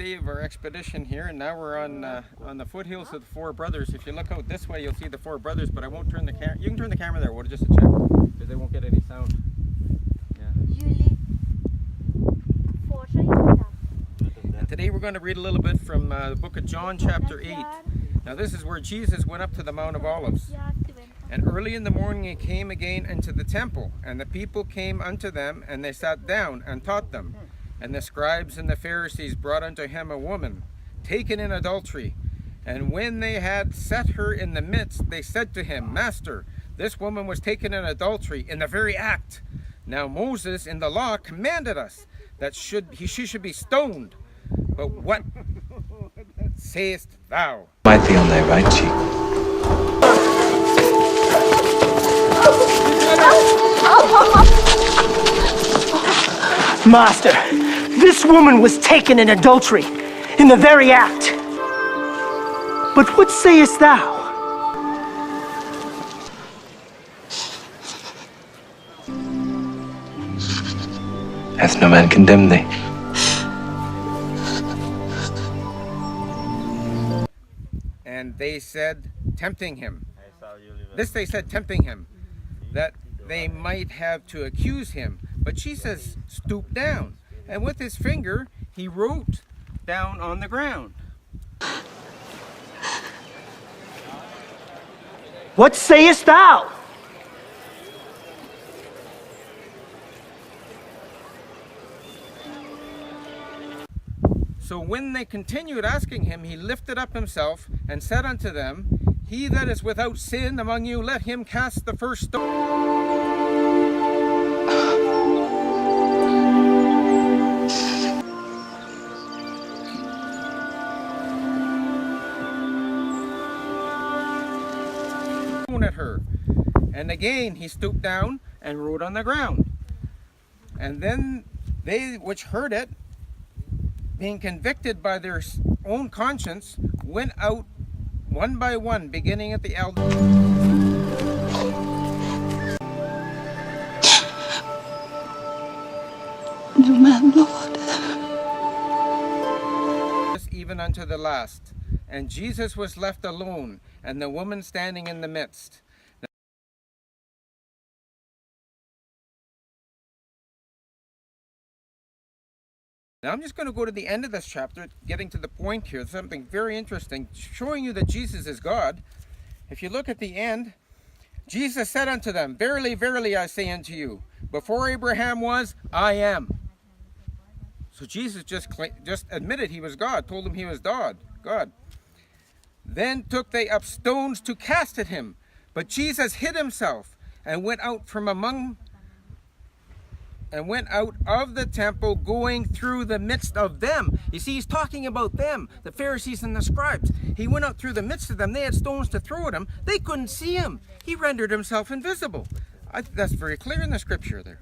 day of our expedition here, and now we're on the foothills of the Four Brothers. If you look out this way, you'll see the Four Brothers, but I won't turn the camera. You can turn the camera there, just to check, because they won't get any sound. And today we're going to read a little bit from the book of John, chapter 8. Now this is where Jesus went up to the Mount of Olives. And early in the morning he came again into the temple, and the people came unto them, and they sat down and taught them. And the scribes and the Pharisees brought unto him a woman taken in adultery. And when they had set her in the midst, they said to him, Master, this woman was taken in adultery in the very act. Now Moses in the law commanded us that she should be stoned. But what sayest thou? Bite thee on thy right cheek. Master, this woman was taken in adultery, in the very act. But what sayest thou? Hath no man condemned thee? And they said, tempting him. This they said, tempting him, that they might have to accuse him. But Jesus stooped down, and with his finger he wrote down on the ground. What sayest thou? So when they continued asking him, he lifted up himself and said unto them, He that is without sin among you, let him cast the first stone. At her. And again he stooped down and wrote on the ground. And then they which heard it, being convicted by their own conscience, went out one by one, beginning at the elder. No man, Lord. Even unto the last. And Jesus was left alone, and the woman standing in the midst. Now I'm just going to go to the end of this chapter, getting to the point here, something very interesting, showing you that Jesus is God. If you look at the end, Jesus said unto them, Verily, verily, I say unto you, before Abraham was, I am. So Jesus just admitted he was God, told them he was God. Then took they up stones to cast at him. But Jesus hid himself and went out of the temple, going through the midst of them. You see, he's talking about them, the Pharisees and the scribes. He went out through the midst of them. They had stones to throw at him. They couldn't see him. He rendered himself invisible. That's very clear in the scripture there.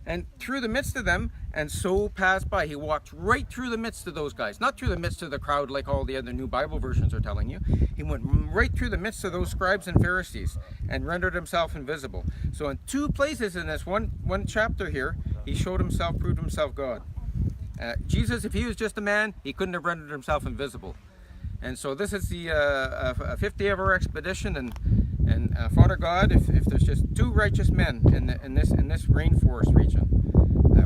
And through the midst of them, and so passed by. He walked right through the midst of those guys, not through the midst of the crowd like all the other new Bible versions are telling you. He went right through the midst of those scribes and Pharisees and rendered himself invisible. So in two places in this one chapter here, he showed himself, proved himself God. Jesus, if he was just a man, he couldn't have rendered himself invisible. And so this is the 5th day of our expedition, and Father God, if there's just two righteous men in this rainforest region,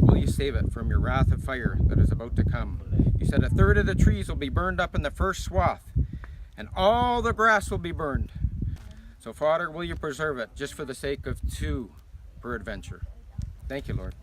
will you save it from your wrath of fire that is about to come? You said 1/3 of the trees will be burned up in the first swath, and all the grass will be burned. So Father, will you preserve it just for the sake of two peradventure? Thank you, Lord.